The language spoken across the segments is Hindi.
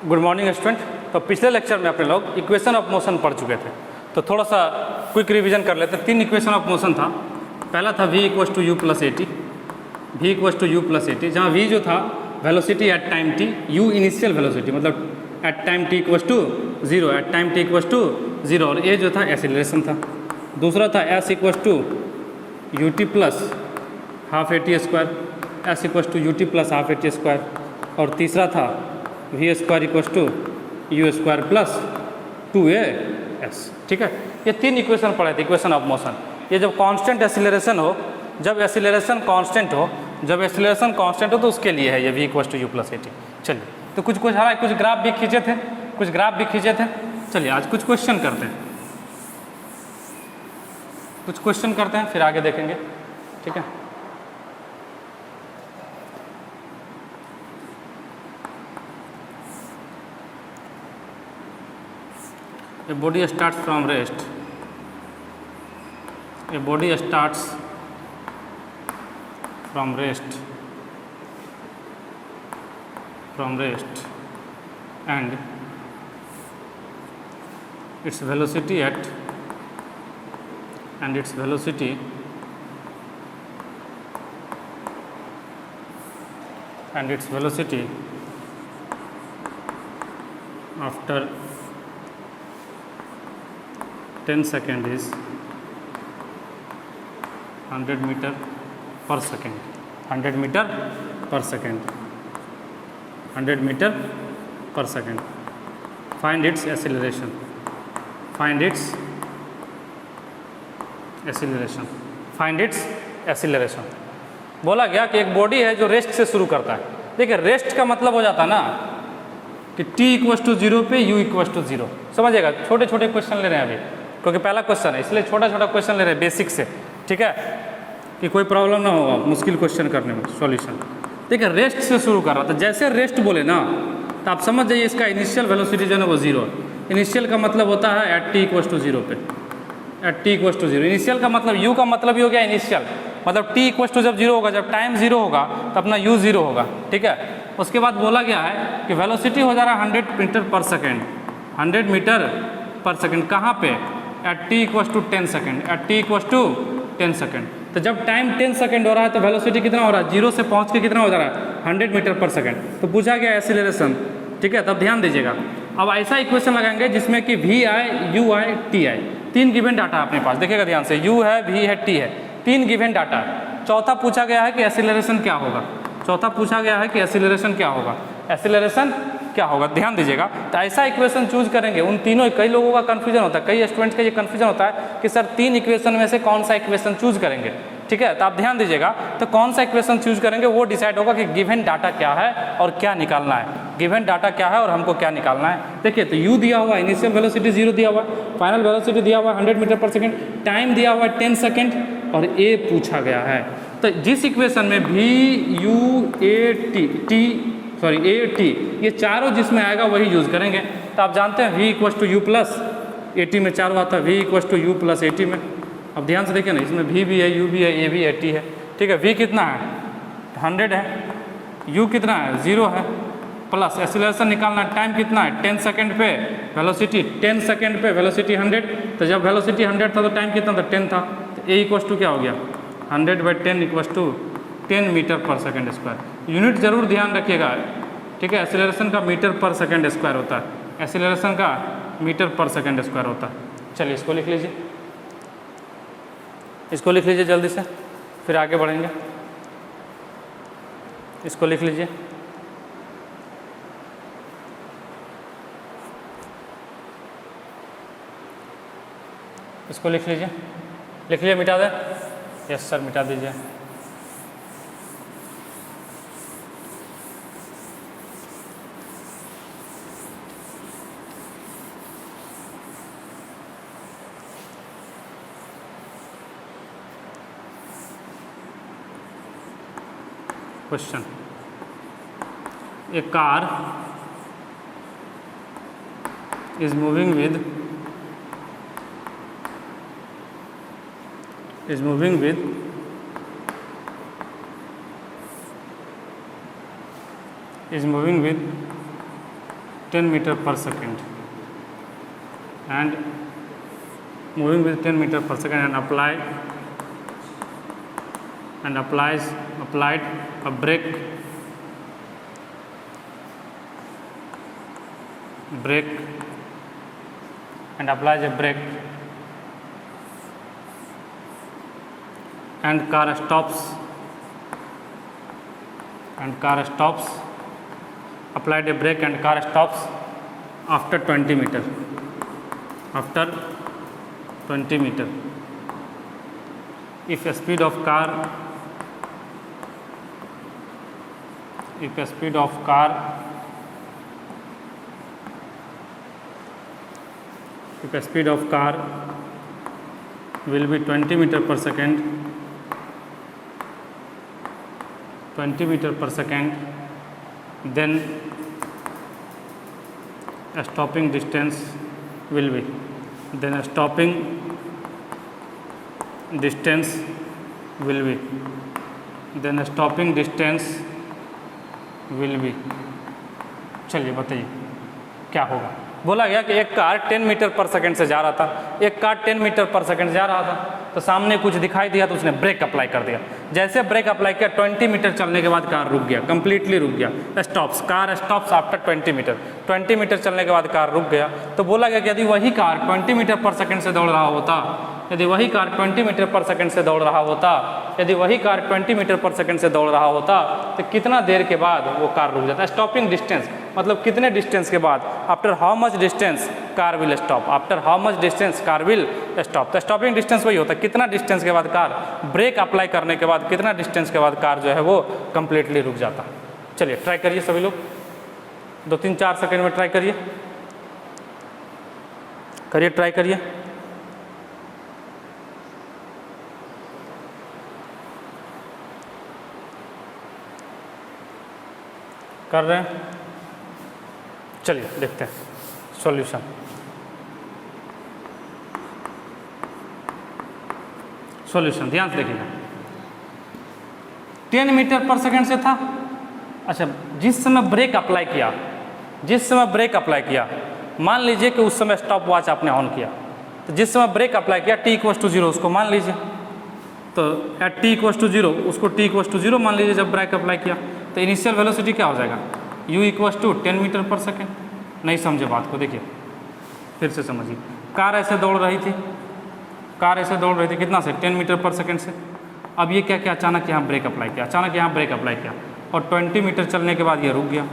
Good morning student. तो पिछले लेक्चर में अपने लोग इक्वेशन ऑफ मोशन पढ़ चुके थे, तो थोड़ा सा क्विक रिवीजन कर लेते हैं। 3 इक्वेशन ऑफ मोशन था। पहला था v equals to u plus a t, v equals to u plus a t, जहाँ v जो था velocity at time t, u initial velocity मतलब at time t equals to 0, at time t equals to 0, और a जो था एक्सीलरेशन था। दूसरा था s equals to u t plus half a t square, s equals to u t plus half a t square, और तीसरा था v square equals to u square plus 2a s। ठीक है, ये 3 इक्वेशन पढ़े थे, इक्वेशन ऑफ मोशन। ये जब कांस्टेंट एक्सीलरेशन हो, जब एक्सीलरेशन कांस्टेंट हो, जब एक्सीलरेशन कांस्टेंट हो तो उसके लिए है ये v equals to u plus a t. चलिए, तो कुछ ग्राफ भी खींचे थे, चलिए आज कुछ क्वेश्चन करते हैं, फिर आगे देखेंगे। ठीक है, A body starts from rest. A body starts from rest, and its velocity after 10 seconds is 100 meter per second. 100 meter per second. Find its acceleration. बोला गया कि एक बॉडी है जो रेस्ट से शुरू करता है। देखिए, रेस्ट का मतलब हो जाता है ना कि t इक्वस टू 0 पे u इक्वस टू 0। समझिएगा, छोटे छोटे क्वेश्चन ले रहे हैं अभी, क्योंकि पहला क्वेश्चन है इसलिए छोटा क्वेश्चन ले रहे हैं बेसिक से। ठीक है, कि कोई प्रॉब्लम ना हो मुश्किल क्वेश्चन करने में सॉल्यूशन। देखिए, रेस्ट से शुरू कर रहा था, जैसे रेस्ट बोले ना तो आप समझ जाइए इसका इनिशियल वेलोसिटी जो है वो 0। इनिशियल का मतलब होता है एट t इक्वस टू 0 पे, at t equals to 0। Initial का मतलब u का मतलब ही हो गया इनिशियल, मतलब t इक्वस टू जब 0 होगा, जब टाइम 0 होगा तो अपना u 0 होगा। ठीक है, उसके बाद बोला गया है कि वेलोसिटी हो जा रहा है 100 मीटर पर सेकेंड, 100 मीटर पर सेकेंड। कहाँ पे? At t equals to 10 second, at t equals to 10 second. तो जब टाइम 10 सेकेंड हो रहा है तो वेलोसिटी कितना हो रहा है? 0 से पहुँच के कितना हो जा रहा है? 100 मीटर पर सेकेंड। तो पूछा गया एक्सीलरेशन। ठीक है, तब ध्यान दीजिएगा। अब ऐसा इक्वेशन लगाएंगे जिसमें कि v आए, u आए, t आए। 3 गिवन डाटा अपने पास, देखिएगा ध्यान से, u है, v है, t है, 3 गिवन डाटा। चौथा पूछा गया है कि एक्सीलरेशन क्या होगा। एक्सीलरेशन क्या होगा, ध्यान दीजिएगा। तो ऐसा इक्वेशन चूज करेंगे, उन तीनों, कई लोगों का कंफ्यूजन होता है, कई स्टूडेंट्स का ये कंफ्यूजन होता है कि सर 3 इक्वेशन में से कौन सा इक्वेशन चूज करेंगे। ठीक है, तो आप ध्यान दीजिएगा, तो कौन सा इक्वेशन चूज करेंगे वो डिसाइड होगा कि गिवन डाटा क्या है और क्या निकालना है। गिवन डाटा क्या है और हमको क्या निकालना है। देखिए, तो u दिया हुआ, इनिशियल वेलोसिटी 0 दिया हुआ, फाइनल वेलोसिटी दिया हुआ 100 मीटर पर सेकेंड, टाइम दिया हुआ 10 सेकेंड, और a पूछा गया है। तो जिस इक्वेशन में v u a t ये चारों जिसमें आएगा वही यूज़ करेंगे। तो आप जानते हैं v equals to u plus a t में चारों आता है, v equals to u plus a t में। अब ध्यान से देखिए ना, इसमें v भी है, u भी है, a भी है, t है। ठीक है, v कितना है? 100 है, u कितना है? 0 है, प्लस एक्सीलरेशन निकालना है, टाइम कितना है? 10 सेकेंड पे, वेलोसिटी 10 सेकेंड पे, वेलोसिटी 100। तो जब वेलोसिटी 100 था तो टाइम कितना था? 10 था। तो a इक्वस टू क्या हो गया? 100/10 इक्वस टू 10 मीटर पर सेकेंड स्क्वायर। यूनिट जरूर ध्यान रखिएगा। ठीक है, एक्सीलरेशन का मीटर पर सेकेंड स्क्वायर होता है, एक्सीलरेशन का मीटर पर सेकेंड स्क्वायर होता है। चलिए इसको लिख लीजिए, जल्दी से, फिर आगे बढ़ेंगे। इसको लिख लीजिए, मिटा दें? यस सर, मिटा दीजिए। Question, a car is moving with is moving with is moving with 10 meter per second and moving with 10 meter per second and applied a brake and applies a brake and car stops applied a brake and car stops after 20 meter if a speed of car will be 20 meter per second, then a stopping distance will be चलिए बताइए क्या होगा। बोला गया कि एक कार 10 मीटर पर सेकंड से जा रहा था, एक कार 10 मीटर पर सेकंड जा रहा था, तो सामने कुछ दिखाई दिया तो उसने ब्रेक अप्लाई कर दिया। जैसे ब्रेक अप्लाई किया 20 मीटर चलने के बाद कार रुक गया, कंप्लीटली रुक गया। कार स्टॉप्स आफ्टर 20 मीटर चलने के बाद कार रुक गया। तो बोला गया कि यदि वही कार 20 मीटर पर सेकंड से दौड़ रहा होता, यदि वही कार 20 मीटर पर सेकंड से दौड़ रहा होता, तो कितना देर के बाद वो कार रुक जाता है। स्टॉपिंग डिस्टेंस मतलब कितने डिस्टेंस के बाद, after how much distance car will stop, तो स्टॉपिंग डिस्टेंस वही होता है कितना डिस्टेंस के बाद कार, ब्रेक अप्लाई करने के बाद कितना डिस्टेंस के बाद कार जो है वो कंप्लीटली रुक जाता। चलिए ट्राई करिए सभी लोग, 2-3-4 सेकंड में ट्राई करिए, ट्राई करिए। कर रहे हैं, चलिए देखते हैं सॉल्यूशन। ध्यान से देखिएगा, 10 मीटर पर सेकंड से था। अच्छा, जिस समय ब्रेक अप्लाई किया, मान लीजिए कि उस समय स्टॉप वॉच आपने ऑन किया, तो जिस समय ब्रेक अप्लाई किया t=0 उसको मान लीजिए, तो एट t=0 उसको t=0 मान लीजिए जब ब्रेक अप्लाई किया, तो इनिशियल वेलोसिटी क्या हो जाएगा, u=10 मीटर पर सेकेंड। नहीं समझे बात को, देखिए फिर से समझिए। कार ऐसे दौड़ रही थी कितना से, 10 मीटर पर सेकेंड से। अब ये क्या अचानक यहाँ ब्रेक अप्लाई किया और 20 मीटर चलने के बाद ये रुक गया।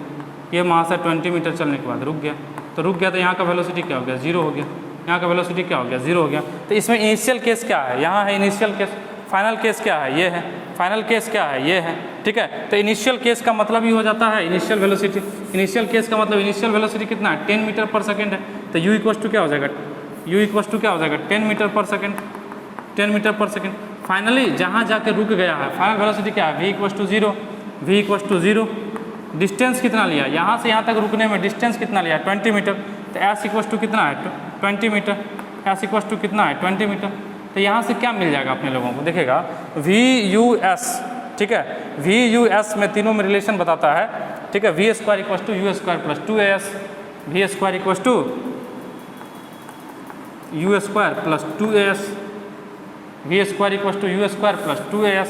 ये वहाँ से 20 मीटर चलने के बाद रुक गया, तो यहाँ का वेलोसिटी क्या हो गया, 0 हो गया। यहाँ का वेलोसिटी क्या हो गया, 0 हो गया। तो इसमें इनिशियल केस क्या है, यहाँ है इनिशियल केस, फाइनल केस क्या है, ये है, फाइनल केस क्या है, ये है। ठीक है, तो इनिशियल केस का मतलब ही हो जाता है इनिशियल वेलोसिटी। इनिशियल केस का मतलब इनिशियल वेलोसिटी कितना है, 10 मीटर पर सेकेंड है। तो u= क्या हो जाएगा, 10 मीटर पर सेकेंड। फाइनली जहाँ जाके रुक गया है, फाइनल वेलोसिटी क्या है, v=0। डिस्टेंस कितना लिया, यहाँ से यहाँ तक रुकने में डिस्टेंस कितना लिया, 20 मीटर। तो s= कितना है, 20 मीटर। s= कितना है, 20 मीटर। तो यहाँ से क्या मिल जाएगा अपने लोगों को, देखिएगा VUS। ठीक है, VUS में तीनों में रिलेशन बताता है। ठीक है, v² = u² + 2as, v² = u² + 2as, v² = u² + 2as।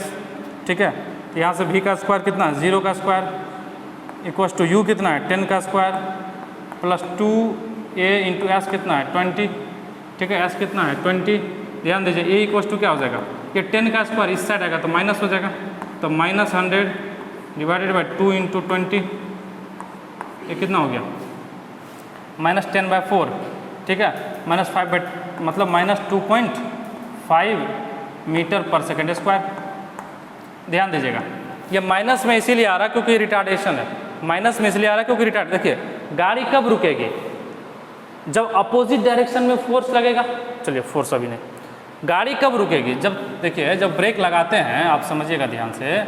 ठीक है, तो यहाँ से v का स्क्वायर कितना है, 0 का स्क्वायर = u कितना है, 10 का स्क्वायर + 2a × s कितना है, 20। ठीक है, s कितना है, 20। ध्यान दीजिए, a = क्या हो जाएगा, ये 10 का स्क्वायर इस साइड आएगा तो माइनस हो जाएगा, तो -100 / 2 × 20, ये कितना हो गया, -10/4। ठीक है, -5 मतलब -2.5 मीटर पर सेकेंड स्क्वायर। ध्यान दीजिएगा, ये माइनस में इसीलिए आ रहा है क्योंकि रिटार्डेशन है, देखिए गाड़ी कब रुकेगी, जब अपोजिट डायरेक्शन में फोर्स लगेगा। चलिए फोर्स अभी नहीं, गाड़ी कब रुकेगी, जब देखिए जब ब्रेक लगाते हैं, आप समझिएगा ध्यान से,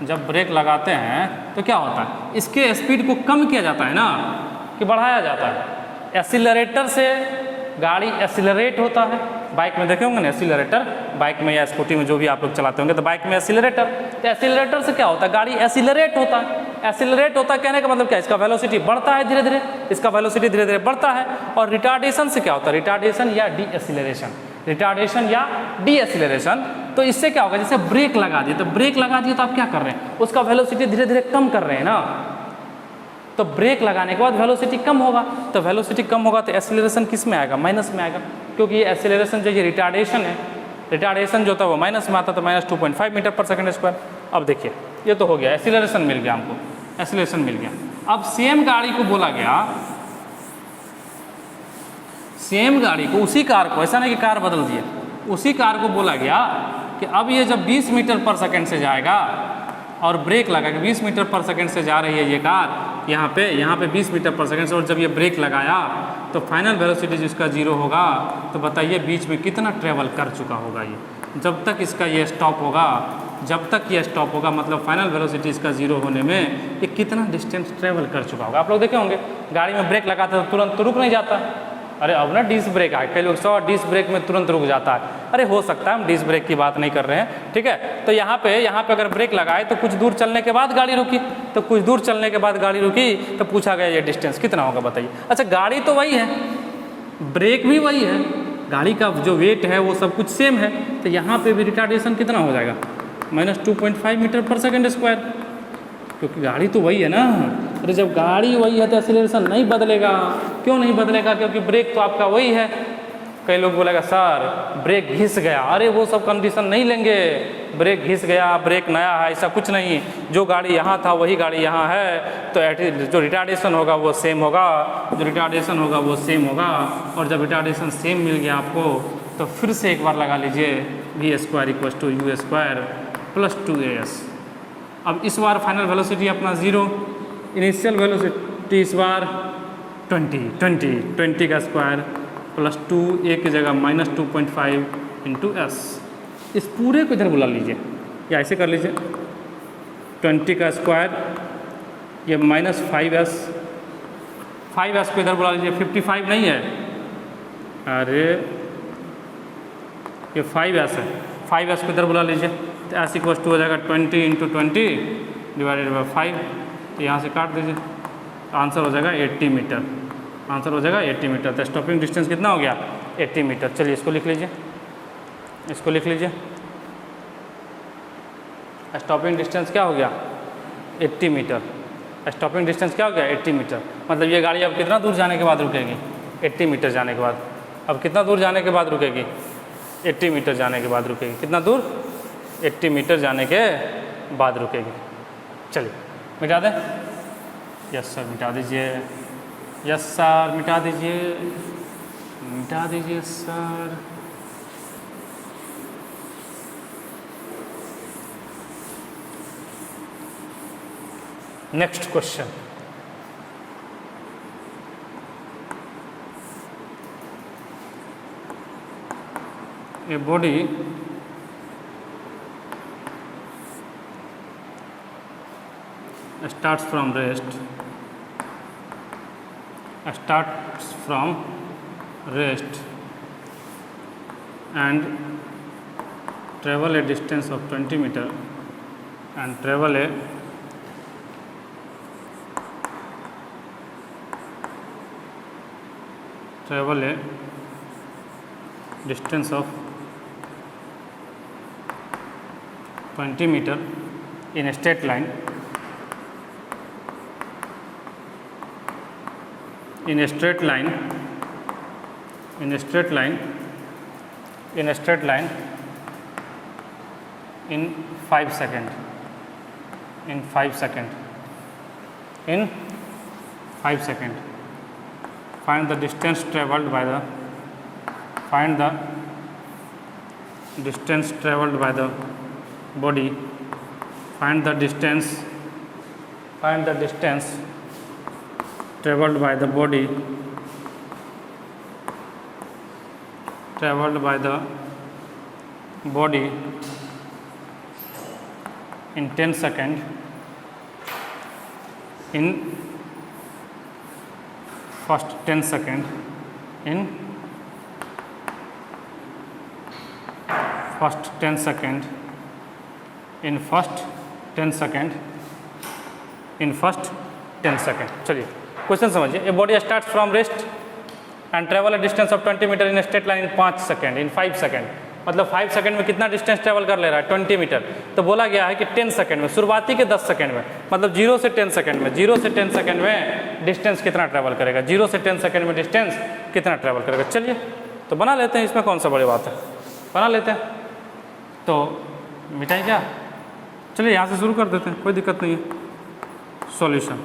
जब ब्रेक लगाते हैं तो क्या होता है, इसके स्पीड को कम किया जाता है ना कि बढ़ाया जाता है। एक्सीलरेटर से गाड़ी एक्सीलरेट होता है, बाइक में देखे होंगे ना एक्सीलरेटर, बाइक में या स्कूटी में जो भी आप लोग चलाते होंगे तो बाइक में एक्सीलरेटर, तो एक्सीलरेटर से क्या होता है, गाड़ी एक्सीलरेट होता है। एक्सीलरेट होता है कहने का मतलब क्या, इसका वेलोसिटी बढ़ता है धीरे धीरे, इसका वेलोसिटी धीरे धीरे बढ़ता है। और रिटार्डेशन से क्या होता है, रिटार्डेशन या डी एक्सीलरेशन, रिटार्डेशन या डी एक्सीलरेशन। तो इससे क्या होगा, जैसे ब्रेक लगा दिए, तो ब्रेक लगा दिए तो आप क्या कर रहे हैं, उसका वेलोसिटी धीरे धीरे कम कर रहे हैं ना। तो ब्रेक लगाने के बाद वेलोसिटी कम होगा, तो वेलोसिटी कम होगा तो एक्सीलरेशन किस में आएगा, माइनस में आएगा, क्योंकि ये एक्सीलरेशन जो ये रिटार्डेशन है, रिटार्डेशन जो था वो माइनस में आता, तो माइनस 2.5 मीटर पर सेकंड स्क्वायर। अब देखिए ये तो हो गया, एक्सीलरेशन मिल गया हमको, एक्सीलरेशन मिल गया। अब सेम गाड़ी को बोला गया, सेम गाड़ी को, उसी कार को, ऐसा नहीं कि कार बदल दिए, उसी कार को बोला गया कि अब ये जब 20 मीटर पर सेकंड से जाएगा और ब्रेक लगा कि 20 मीटर पर सेकंड से जा रही है ये कार यहाँ पे 20 मीटर पर सेकंड से, और जब ये ब्रेक लगाया तो फाइनल वेलोसिटी जिसका 0 होगा, तो बताइए बीच में कितना ट्रेवल कर चुका होगा ये, जब तक इसका ये स्टॉप होगा, जब तक ये स्टॉप होगा, मतलब फाइनल वेलोसिटी इसका 0 होने में ये कितना डिस्टेंस ट्रेवल कर चुका होगा। आप लोग देखे होंगे गाड़ी में ब्रेक लगाते तो तुरंत तो रुक नहीं जाता, अरे अब ना डिस्क ब्रेक आए, कई लोग 100 डिस्क ब्रेक में तुरंत रुक जाता है। अरे हो सकता है हम डिस्क ब्रेक की बात नहीं कर रहे हैं, ठीक है। तो यहाँ पे अगर ब्रेक लगाए तो कुछ दूर चलने के बाद गाड़ी रुकी, तो कुछ दूर चलने के बाद गाड़ी रुकी तो पूछा गया ये डिस्टेंस कितना होगा बताइए। अच्छा गाड़ी तो वही है, ब्रेक भी वही है, गाड़ी का जो वेट है वो सब कुछ सेम है, तो यहाँ पे भी रिटार्डेशन कितना हो जाएगा, माइनस 2.5 मीटर पर सेकंड स्क्वायर, क्योंकि गाड़ी तो वही है ना। अरे जब गाड़ी वही है तो एक्सीलरेशन नहीं बदलेगा, क्यों नहीं बदलेगा, क्योंकि ब्रेक तो आपका वही है। कई लोग बोलेगा सर ब्रेक घिस गया, अरे वो सब कंडीशन नहीं लेंगे, ब्रेक घिस गया, ब्रेक नया है, ऐसा कुछ नहीं, जो गाड़ी यहाँ था वही गाड़ी यहाँ है, तो जो रिटार्डेशन होगा वो सेम होगा, जो रिटार्डेशन होगा वो सेम होगा। और जब रिटार्डेशन सेम मिल गया आपको तो फिर से एक बार लगा लीजिए v square equal to u square plus 2as। अब इस बार फाइनल वेलोसिटी अपना 0, इनिशियल वेलोसिटी इस बार 20 का स्क्वायर प्लस 2, एक की जगह माइनस 2.5 इंटू एस। इस पूरे को इधर बुला लीजिए या ऐसे कर लीजिए, 20 का स्क्वायर ये माइनस 5s को इधर बुला लीजिए, 55 नहीं है, अरे ये 5s है, 5s को इधर बुला लीजिए, तो एस इक्वल टू हो जाएगा 20 इंटू 20 डिवाइडेड बाई 5, तो यहाँ से काट दीजिए, आंसर हो जाएगा 80 मीटर, आंसर हो जाएगा 80 मीटर। तो स्टॉपिंग डिस्टेंस कितना हो गया, 80 मीटर। चलिए इसको लिख लीजिए, इसको लिख लीजिए, स्टॉपिंग डिस्टेंस क्या हो गया 80 मीटर, स्टॉपिंग डिस्टेंस क्या हो गया 80 मीटर। मतलब ये गाड़ी अब कितना दूर जाने के बाद रुकेगी, 80 मीटर जाने के बाद, अब कितना दूर जाने के बाद रुकेगी, 80 मीटर जाने के बाद रुकेगी, कितना दूर 80 मीटर जाने के बाद रुकेगी। चलिए मिटा दें, यस सर मिटा दीजिए, यस सर मिटा दीजिए, मिटा दीजिए sir. Next question, a body starts from rest and travel a distance of 20 meter and travel a distance of 20 meter in a straight line, in a straight line in 5 seconds, in 5 seconds. Find the distance traveled by the body. Find the distance traveled by the body in 10 seconds, in first 10 seconds, in first 10 seconds in first 10 second. चलिए क्वेश्चन समझिए। A body start from rest and travel a distance of 20 metre in straight line in 5 second in 5 second. मतलब 5 सेकंड में कितना डिस्टेंस ट्रेवल कर ले रहा है 20 मीटर। तो बोला गया है कि 10 सेकंड में, शुरुआती के 10 सेकंड में, मतलब 0 से 10 सेकंड में, 0 से 10 सेकंड में डिस्टेंस कितना ट्रेवल करेगा, 0 से 10 सेकंड में डिस्टेंस कितना ट्रेवल करेगा। चलिए तो बना लेते हैं, इसमें कौन सा बड़ी बात है, बना लेते हैं। तो मिटाई क्या, चलिए यहाँ से शुरू कर देते हैं, कोई दिक्कत नहीं है। सॉल्यूशन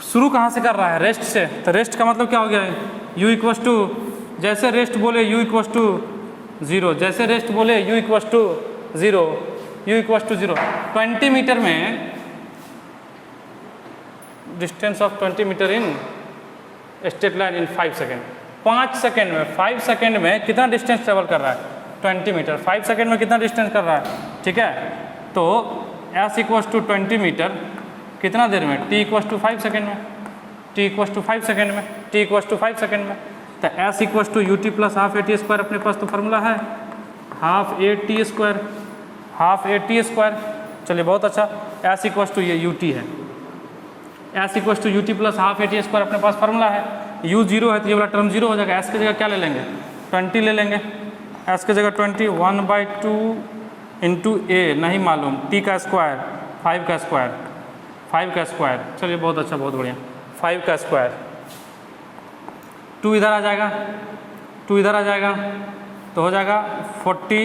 शुरू कहाँ से कर रहा है, रेस्ट से। तो रेस्ट का मतलब क्या हो गया है, u इक्वस टू, जैसे रेस्ट बोले u इक्वस टू 0, जैसे रेस्ट बोले u equals to 0, u equals to 0। 20 metre में distance of 20 metre in straight line in 5 second. 5 second में, 5 सेकेंड में कितना डिस्टेंस ट्रेवल कर रहा है 20 मीटर। 5 सेकेंड में कितना डिस्टेंस कर रहा है, ठीक है। तो s इक्वस टू 20 मीटर कितना देर में, t इक्वस टू 5 सेकेंड में, t इक्वस टू 5 सेकेंड में, t इक्वस टू 5 सेकेंड में। तो s equals to ut plus half a t square, अपने पास तो फार्मूला है half a t square, half a t square. चलिए बहुत अच्छा, s इक्वस टू ये ut है, s equals to ut plus half a t square, अपने पास फार्मूला है। u 0 है तो ये वाला टर्म 0 हो जाएगा, s की जगह क्या ले लेंगे 20 ले लेंगे, s की जगह 20, 1/2 इंटू a नहीं मालूम, t का स्क्वायर 5 का स्क्वायर, 5 का स्क्वायर। चलिए बहुत अच्छा, बहुत बढ़िया, 5 का स्क्वायर। 2 इधर आ जाएगा, 2 इधर आ जाएगा, तो हो जाएगा 40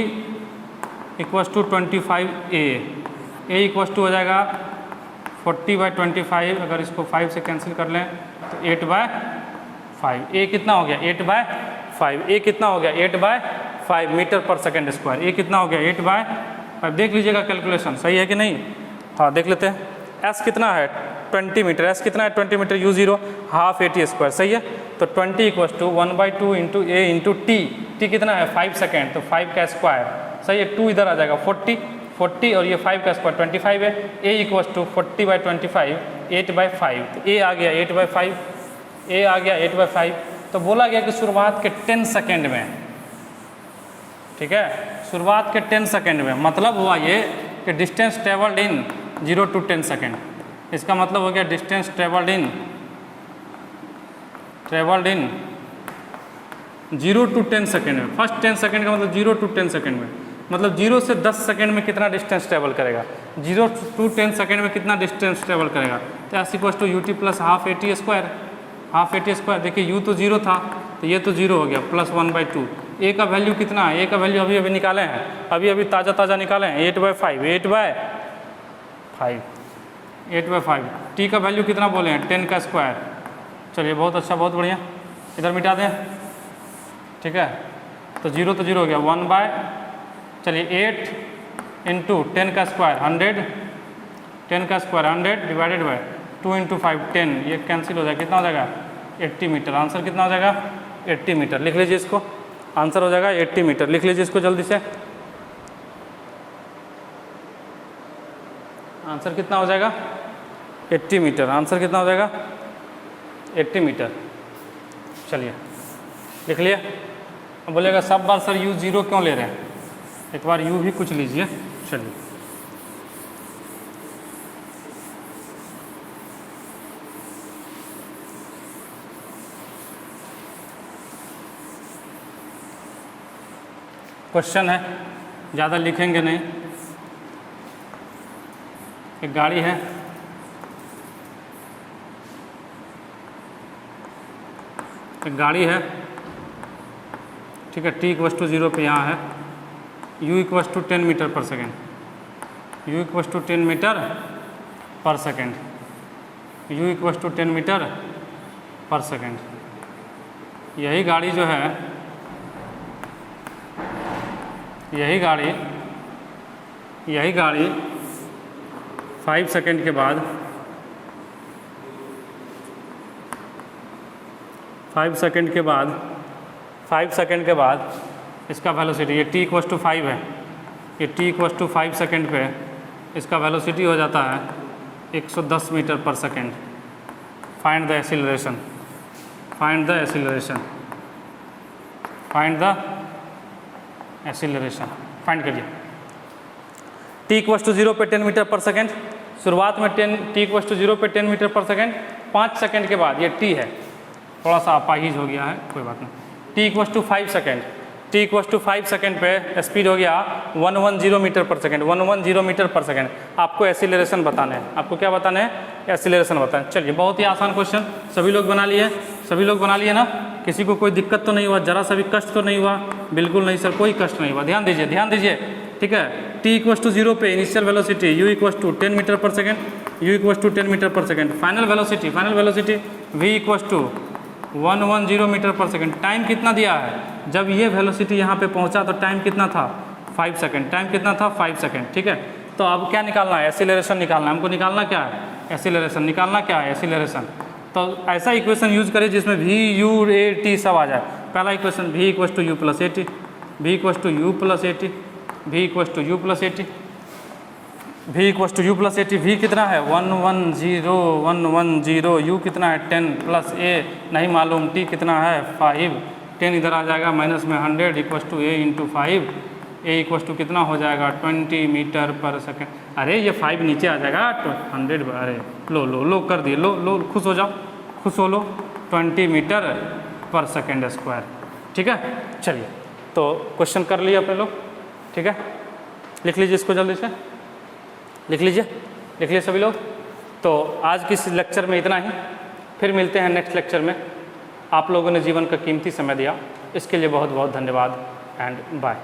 equals to 25a, a equals to हो जाएगा 40/25। अगर इसको 5 से कैंसिल कर लें तो 8/5। a कितना हो गया 8/5, a कितना हो गया 8/5 मीटर पर सेकेंड स्क्वायर। a कितना हो गया 8/5। देख लीजिएगा कैलकुलेशन सही है कि नहीं, हाँ देख लेते हैं। s कितना है 20 मीटर, s कितना है 20 meter, u 0 half a t square, सही है। तो 20 equals to 1/2 into a into t कितना है 5 सेकेंड, तो 5 का स्क्वायर, सही है। 2 इधर आ जाएगा 40 और ये 5 का स्क्वायर 25 है। a इक्वस टू 40/25 8/5, तो a आ गया 8/5, a आ गया 8/5। तो बोला गया कि शुरुआत के 10 सेकेंड में, ठीक है, शुरुआत के 10 सेकेंड में, मतलब हुआ ये कि distance travelled in 0 to 10 second. इसका मतलब हो गया distance travelled in 0 to 10 second में। फर्स्ट 10 सेकेंड का मतलब 0 to 10 सेकेंड में, मतलब 0 से 10 सेकेंड में कितना डिस्टेंस ट्रेवल करेगा, 0 to 10 सेकेंड में कितना डिस्टेंस ट्रेवल करेगा। तो s equals to ut plus half a t square, half a t square. देखिए u तो 0 था तो ये तो 0 हो गया, प्लस 1/2। a का वैल्यू कितना है, a का वैल्यू अभी निकाले हैं, अभी ताज़ा निकाले हैं, 8/5, 8/5। t का वैल्यू कितना बोले हैं 10 का स्क्वायर। चलिए बहुत अच्छा, बहुत बढ़िया, इधर मिटा दें, ठीक है। तो 0 तो 0 हो गया, 1/, चलिए 8 इंटू 10 का स्क्वायर 100, 10 का स्क्वायर 100 डिवाइडेड बाय 2 इंटू 5 10, ये कैंसिल हो जाएगा, कितना हो जाएगा 80 मीटर। आंसर कितना हो जाएगा 80 मीटर। लिख लीजिए इसको, आंसर हो जाएगा 80 मीटर। लिख लीजिए इसको जल्दी से, आंसर कितना हो जाएगा 80 मीटर। आंसर कितना हो जाएगा 80 मीटर। चलिए लिख लिया। अब बोलेगा सब बार सर u 0 क्यों ले रहे हैं, एक बार u भी कुछ लीजिए। चलिए क्वेश्चन है, ज़्यादा लिखेंगे नहीं। एक गाड़ी है, एक गाड़ी है, ठीक है। t इक्वस टू 0 पे यहाँ है, u इक्वस टू 10 मीटर पर second, u equals to 10 metre पर second, u equals to 10 metre पर सेकेंड। यही गाड़ी जो है, यही गाड़ी 5 सेकेंड के बाद, 5 सेकेंड के बाद इसका वेलोसिटी, ये t इक्वस टू 5 है, ये t इक्वस टू 5 सेकेंड पे इसका वेलोसिटी हो जाता है 110 मीटर पर second. Find the acceleration, find the acceleration, find the acceleration, find करिए। t इक्वस टू 0 पे 10 मीटर पर सेकेंड, शुरुआत में t=0 पे 10 मीटर पर सेकेंड, 5 सेकेंड के बाद ये t है, थोड़ा सा अपाहिज हो गया है, कोई बात नहीं, t=5 सेकेंड, t=5 सेकेंड पे स्पीड हो गया 110 मीटर पर सेकेंड, 110 मीटर पर सेकेंड। आपको एसिलेरेशन बताना है, आपको क्या बताना है, एसिलेरेशन बताना है। चलिए बहुत ही आसान क्वेश्चन, सभी लोग बना लिए, सभी लोग बना लिए ना, किसी को कोई दिक्कत तो नहीं हुआ, जरा सा भी कष्ट तो नहीं हुआ? बिल्कुल नहीं सर, कोई कष्ट नहीं हुआ। ध्यान दीजिए, ध्यान दीजिए, ठीक है। t=0 पे इनिशियल वेलोसिटी u=10 मीटर पर सेकेंड, u=10 मीटर पर second. Final velocity v=110 meter पर सेकेंड। टाइम कितना दिया है, जब ये वेलोसिटी यहाँ पे पहुँचा तो टाइम कितना था, 5 सेकेंड। टाइम कितना था, 5 सेकेंड, ठीक है। तो अब क्या निकालना है, एसिलेरेशन निकालना है हमको। निकालना क्या है, एसिलेरेशन निकालना क्या है, एसिलेरेशन। तो ऐसा इक्वेशन यूज करें जिसमें v u a t सब आ जाए। पहला equation v=u + at, v=u + at, v=u + at, v=u + at। v कितना है 110, u कितना है 10 + a नहीं मालूम, t कितना है 5, 10 इधर आ जाएगा माइनस में 100 = a × 5, a कितना हो जाएगा 20 मीटर पर सेकेंड। अरे ये 5 नीचे आ जाएगा 100, अरे लो कर दिए, लो खुश हो जाओ, खुश हो लो, 20 मीटर पर सेकेंड स्क्वायर, ठीक है। चलिए तो क्वेश्चन कर लिए अपने लोग, ठीक है। लिख लीजिए इसको जल्दी से, लिख लीजिए सभी लोग। तो आज की इस लेक्चर में इतना ही, फिर मिलते हैं नेक्स्ट लेक्चर में। आप लोगों ने जीवन का कीमती समय दिया, इसके लिए बहुत बहुत धन्यवाद एंड बाय।